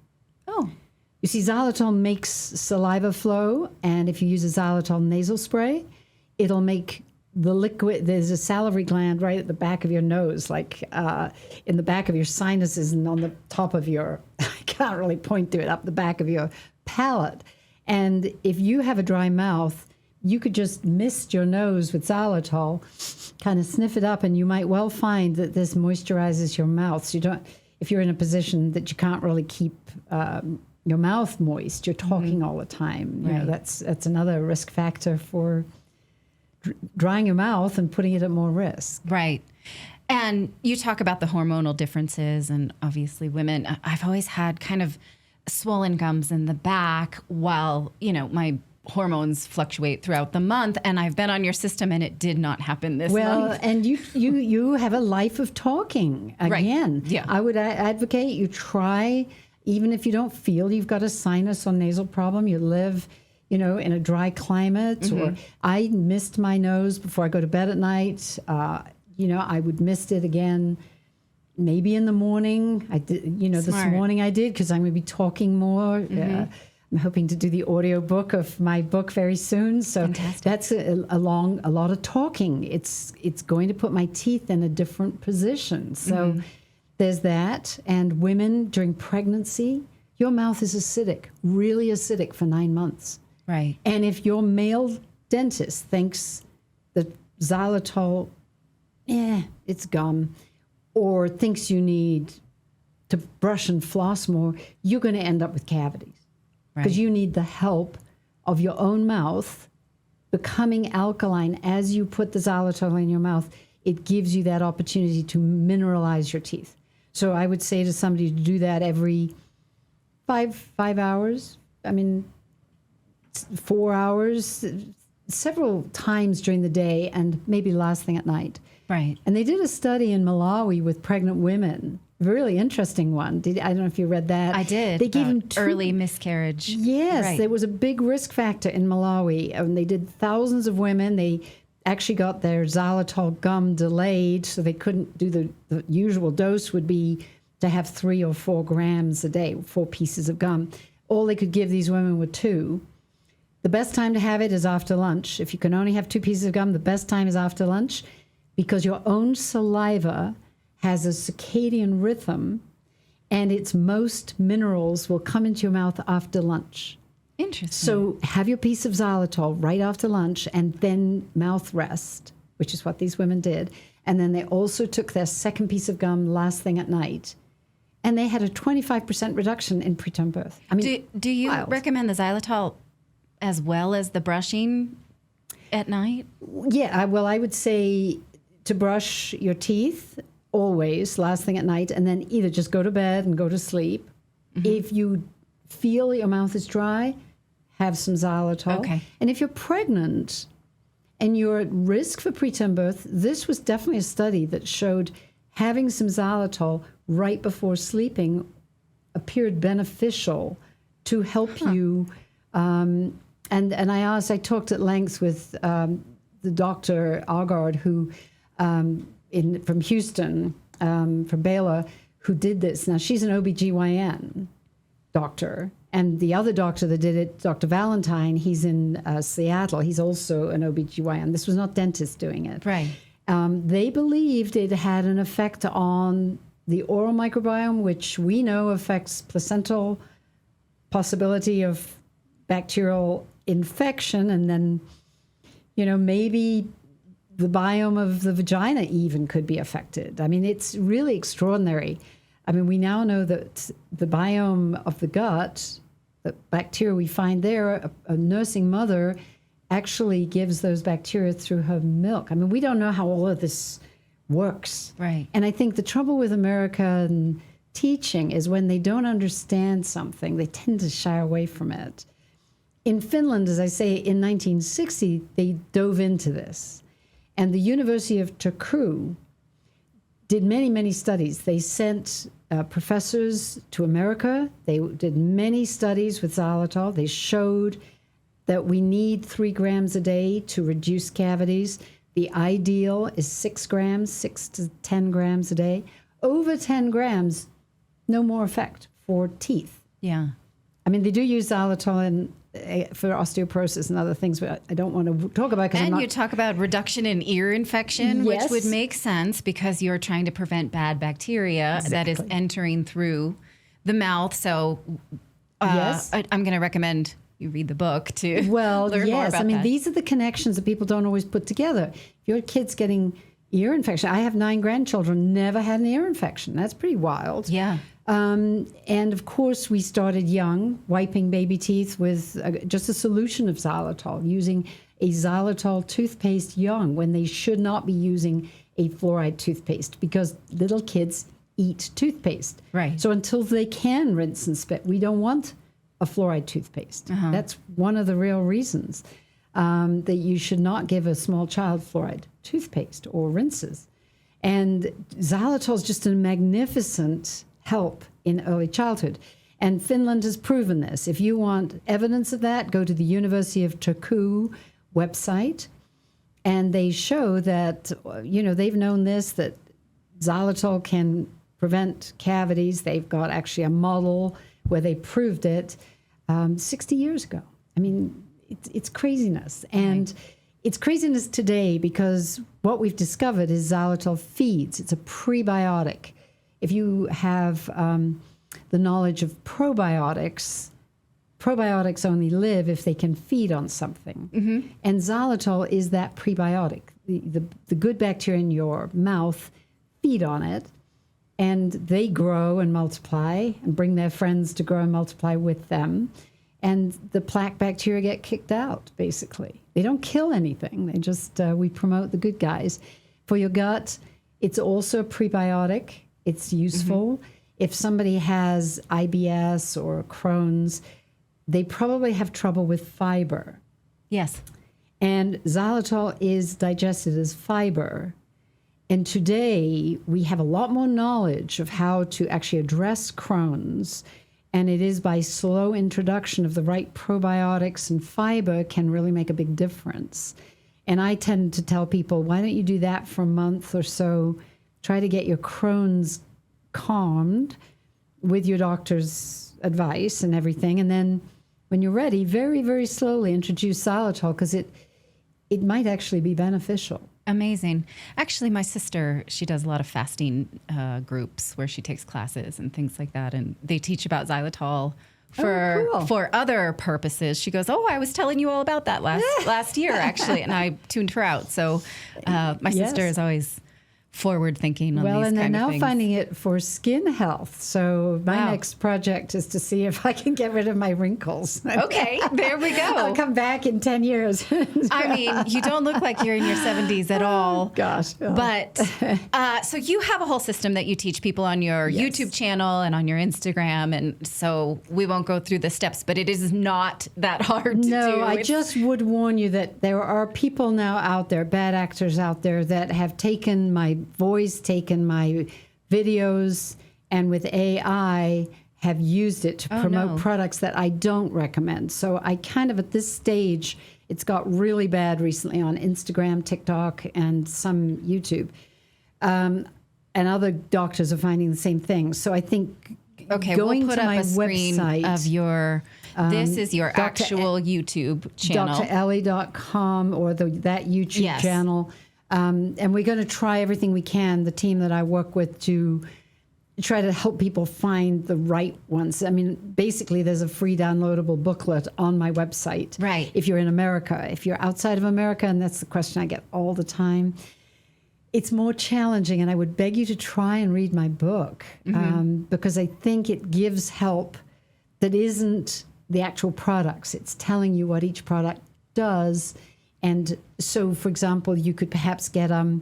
Oh. You see, xylitol makes saliva flow, and if you use a xylitol nasal spray, it'll make the liquid. There's a salivary gland right at the back of your nose, like in the back of your sinuses and on the top of your, I can't really point to it, up the back of your palate. And if you have a dry mouth, you could just mist your nose with xylitol, kind of sniff it up, and you might well find that this moisturizes your mouth. So you don't, if you're in a position that you can't really keep your mouth moist, you're talking all the time. You know, that's another risk factor for drying your mouth and putting it at more risk. Right. And you talk about the hormonal differences, and obviously women, I've always had kind of swollen gums in the back while, my hormones fluctuate throughout the month, and I've been on your system and it did not happen this month. Well, and you have a life of talking again. Right. Yeah. I would advocate you try, even if you don't feel you've got a sinus or nasal problem, you live in a dry climate, or I mist my nose before I go to bed at night. I would mist it again maybe in the morning. I did, this morning I did, because I'm going to be talking more. I'm hoping to do the audio book of my book very soon. So Fantastic. That's a lot of talking. It's going to put my teeth in a different position. So there's that. And women during pregnancy, your mouth is acidic, really acidic for 9 months. Right. And if your male dentist thinks that xylitol, it's gum, or thinks you need to brush and floss more, you're going to end up with cavities. Because you need the help of your own mouth becoming alkaline as you put the xylitol in your mouth. It gives you that opportunity to mineralize your teeth. So I would say to somebody to do that every five hours. 4 hours, several times during the day, and maybe last thing at night. Right. And they did a study in Malawi with pregnant women. Really interesting one. I don't know if you read that. I did. They gave them early miscarriage. Yes, Right. there was a big risk factor in Malawi. And they did thousands of women. They actually got their xylitol gum delayed, so they couldn't do the usual dose would be to have 3 or 4 grams a day, 4 pieces of gum. All they could give these women were 2. The best time to have it is after lunch. If you can only have 2 pieces of gum, the best time is after lunch, because your own saliva has a circadian rhythm, and its most minerals will come into your mouth after lunch. Interesting. So have your piece of xylitol right after lunch, and then mouth rest, which is what these women did. And then they also took their second piece of gum last thing at night, and they had a 25% reduction in preterm birth. Do you wild. recommend the xylitol as well as the brushing at night? Yeah, I would say to brush your teeth always last thing at night, and then either just go to bed and go to sleep. If you feel your mouth is dry, have some xylitol. Okay. And if you're pregnant and you're at risk for preterm birth, this was definitely a study that showed having some xylitol right before sleeping appeared beneficial to help you. And I talked at length with the Dr. Agard, who from Houston, from Baylor, who did this. Now, she's an OBGYN doctor. And the other doctor that did it, Dr. Valentine, he's in Seattle. He's also an OBGYN. This was not dentists doing it. Right. They believed it had an effect on the oral microbiome, which we know affects placental possibility of bacterial infection. And then, maybe the biome of the vagina even could be affected. I mean, it's really extraordinary. I mean, we now know that the biome of the gut, the bacteria we find there, a nursing mother actually gives those bacteria through her milk. I mean, we don't know how all of this works. Right. And I think the trouble with American teaching is when they don't understand something, they tend to shy away from it. In Finland, as I say, in 1960, they dove into this. And the University of Turku did many, many studies. They sent professors to America. They did many studies with xylitol. They showed that we need 3 grams a day to reduce cavities. The ideal is 6 grams, 6 to 10 grams a day. Over 10 grams, no more effect for teeth. Yeah. I mean, they do use xylitol for osteoporosis and other things, but I don't want to talk about it. And you talk about reduction in ear infection, Yes. which would make sense because you're trying to prevent bad bacteria that is entering through the mouth. So Yes. I'm going to recommend you read the book to Well, learn more yes. about I mean, that. these are the connections that people don't always put together. If your kid's getting ear infection, I have 9 grandchildren, never had an ear infection. That's pretty wild. Yeah. And of course, we started young, wiping baby teeth with just a solution of xylitol, using a xylitol toothpaste young when they should not be using a fluoride toothpaste because little kids eat toothpaste. Right. So until they can rinse and spit, we don't want a fluoride toothpaste. That's one of the real reasons that you should not give a small child fluoride toothpaste or rinses. And xylitol is just a magnificent help in early childhood. And Finland has proven this. If you want evidence of that, go to the University of Turku website. And they show that, they've known this, that xylitol can prevent cavities. They've got actually a model where they proved it 60 years ago. I mean, it's craziness. And it's craziness today because what we've discovered is xylitol feeds. It's a prebiotic. If you have the knowledge of probiotics, probiotics only live if they can feed on something. Mm-hmm. And xylitol is that prebiotic. The good bacteria in your mouth feed on it, and they grow and multiply and bring their friends to grow and multiply with them. And the plaque bacteria get kicked out, basically. They don't kill anything. They just, we promote the good guys. For your gut, it's also a prebiotic. It's useful. Mm-hmm. If somebody has IBS or Crohn's, they probably have trouble with fiber. Yes. And xylitol is digested as fiber. And today, we have a lot more knowledge of how to actually address Crohn's. And it is by slow introduction of the right probiotics and fiber can really make a big difference. And I tend to tell people, why don't you do that for a month or so? Try to get your Crohn's calmed with your doctor's advice and everything. And then when you're ready, very, very slowly introduce xylitol because it might actually be beneficial. Amazing. Actually, my sister, she does a lot of fasting groups where she takes classes and things like that. And they teach about xylitol for other purposes. She goes, I was telling you all about that last year, actually. And I tuned her out. So my sister is always forward thinking on Well, these and they're kind of now things. finding it for skin health. So my Wow. next project is to see if I can get rid of my wrinkles. Okay, there we go. I'll come back in 10 years. I mean, you don't look like you're in your 70s at all. Gosh. Oh. But so you have a whole system that you teach people on your Yes. YouTube channel and on your Instagram. And so we won't go through the steps, but it is not that hard to do. No, I It's- just would warn you that there are people now out there, bad actors out there, that have taken my voice, taken my videos, and with AI have used it to promote no. products that I don't recommend. So I kind of, at this stage, it's got really bad recently on Instagram, TikTok, and some YouTube. And other doctors are finding the same thing. So I think Okay, going we'll put to up my a screen website, of your, this is your Dr. actual YouTube channel. drellie.com or that YouTube Yes. channel. And we're going to try everything we can, the team that I work with, to try to help people find the right ones. I mean, basically, there's a free downloadable booklet on my website. Right. If you're in America. If you're outside of America, and that's the question I get all the time, it's more challenging. And I would beg you to try and read my book because I think it gives help that isn't the actual products. It's telling you what each product does. And so, for example, you could perhaps get a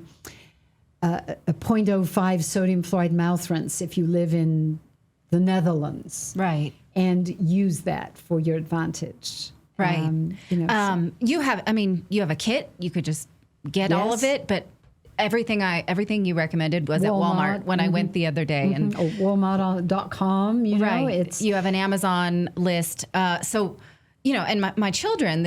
0.05 sodium fluoride mouth rinse if you live in the Netherlands. Right. And use that for your advantage. Right. You know, You have a kit. You could just get all of Yes. it, but everything you recommended was at Walmart when I went the other day. And or Walmart.com, you know, right, it's you have an Amazon list. So, you know, and my children,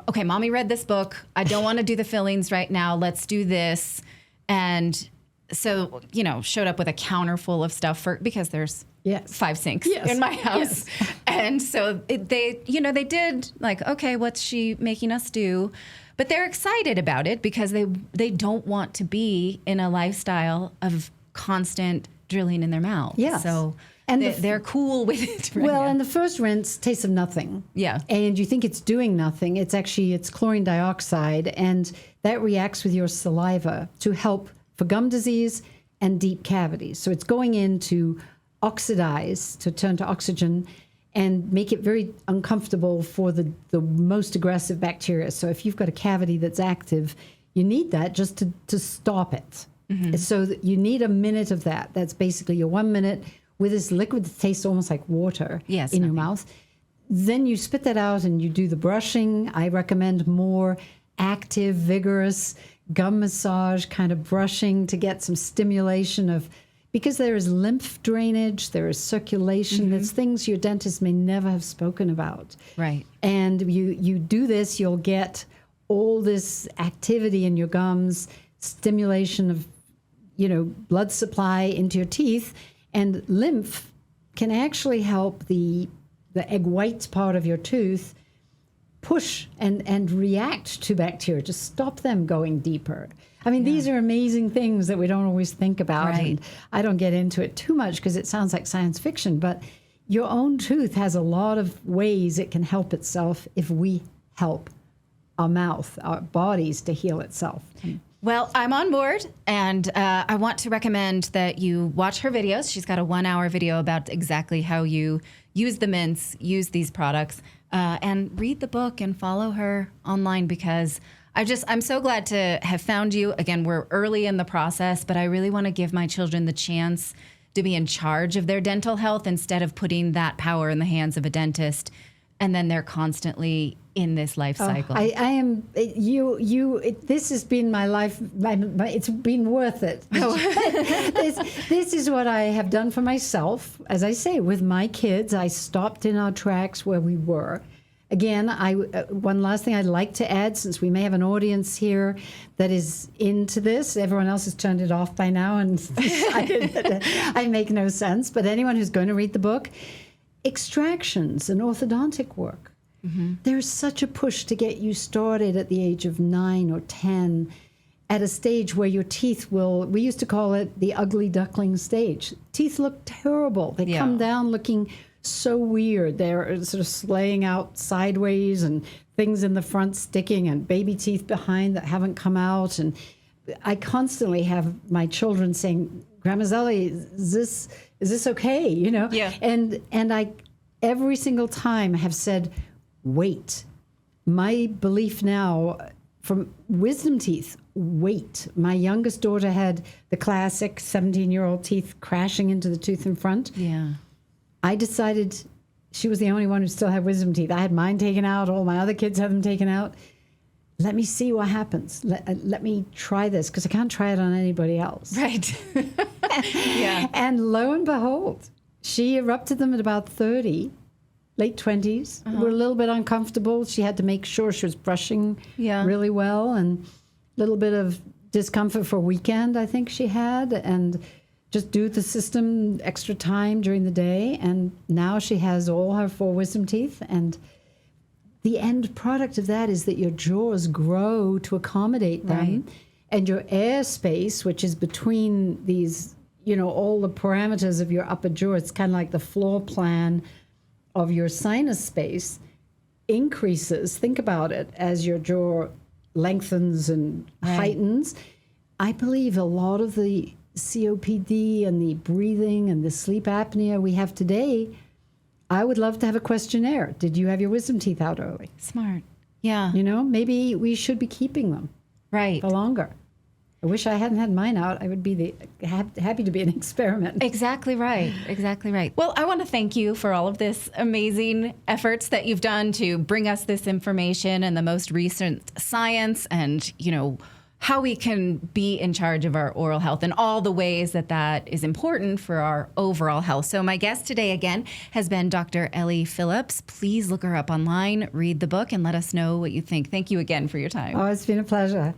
okay, mommy read this book. I don't want to do the fillings right now. Let's do this. And so, you know, showed up with a counter full of stuff because there's Yes. 5 sinks Yes. in my house. And so they did like, okay, what's she making us do? But they're excited about it because they don't want to be in a lifestyle of constant drilling in their mouth. Yes. So And they're cool with it. Right well, now. and the first rinse tastes of nothing. Yeah. And you think it's doing nothing. It's chlorine dioxide, and that reacts with your saliva to help for gum disease and deep cavities. So it's going in to oxidize, to turn to oxygen, and make it very uncomfortable for the most aggressive bacteria. So if you've got a cavity that's active, you need that just to stop it. So that you need a minute of that. That's basically your 1 minute with this liquid that tastes almost like water Yes, in your mouth. Then you spit that out and you do the brushing. I recommend more active, vigorous gum massage kind of brushing to get some stimulation of, because there is lymph drainage, there is circulation, there's things your dentist may never have spoken about. Right. And you do this, you'll get all this activity in your gums, stimulation of, blood supply into your teeth. And lymph can actually help the egg white part of your tooth push and react to bacteria, to stop them going deeper. I mean, these are amazing things that we don't always think about. Right. And I don't get into it too much because it sounds like science fiction, but your own tooth has a lot of ways it can help itself if we help our mouth, our bodies to heal itself. Well, I'm on board, and I want to recommend that you watch her videos. She's got a 1-hour video about exactly how you use the mints, use these products, and read the book and follow her online because I'm so glad to have found you. Again, we're early in the process, but I really want to give my children the chance to be in charge of their dental health instead of putting that power in the hands of a dentist, and then they're constantly in this life cycle. I am this has been my life. It's been worth it. This is what I have done for myself. As I say, with my kids, I stopped in our tracks where we were. Again, one last thing I'd like to add, since we may have an audience here that is into this. Everyone else has turned it off by now and decided that I make no sense. But anyone who's going to read the book, extractions and orthodontic work. There's such a push to get you started at the age of 9 or 10 at a stage where your teeth we used to call it the ugly duckling stage. Teeth look terrible. They come down looking so weird. They're sort of slaying out sideways and things in the front sticking and baby teeth behind that haven't come out. And I constantly have my children saying, Grandma Zelly, is this okay? You know? Yeah. And I every single time have said, wait. My belief now from wisdom teeth, wait. My youngest daughter had the classic 17-year-old teeth crashing into the tooth in front. Yeah. I decided she was the only one who still had wisdom teeth. I had mine taken out. All my other kids had them taken out. Let me see what happens. Let me try this, because I can't try it on anybody else. Right. Yeah. And lo and behold, she erupted them at about 30, late 20s. Were a little bit uncomfortable. She had to make sure she was brushing really well, and a little bit of discomfort for a weekend, I think she had, and just do the system extra time during the day. And now she has all her 4 wisdom teeth, and the end product of that is that your jaws grow to accommodate them. Right. And your air space, which is between these, all the parameters of your upper jaw, it's kind of like the floor plan of your sinus space, increases. Think about it, as your jaw lengthens and heightens. I believe a lot of the COPD and the breathing and the sleep apnea we have today, I would love to have a questionnaire. Did you have your wisdom teeth out early? Smart. Yeah. Maybe we should be keeping them Right. for longer. I wish I hadn't had mine out. I would be happy to be an experiment. Exactly right. Exactly right. Well, I want to thank you for all of this amazing efforts that you've done to bring us this information and the most recent science, and, how we can be in charge of our oral health and all the ways that is important for our overall health. So my guest today, again, has been Dr. Ellie Phillips. Please look her up online, read the book, and let us know what you think. Thank you again for your time. Oh, it's been a pleasure.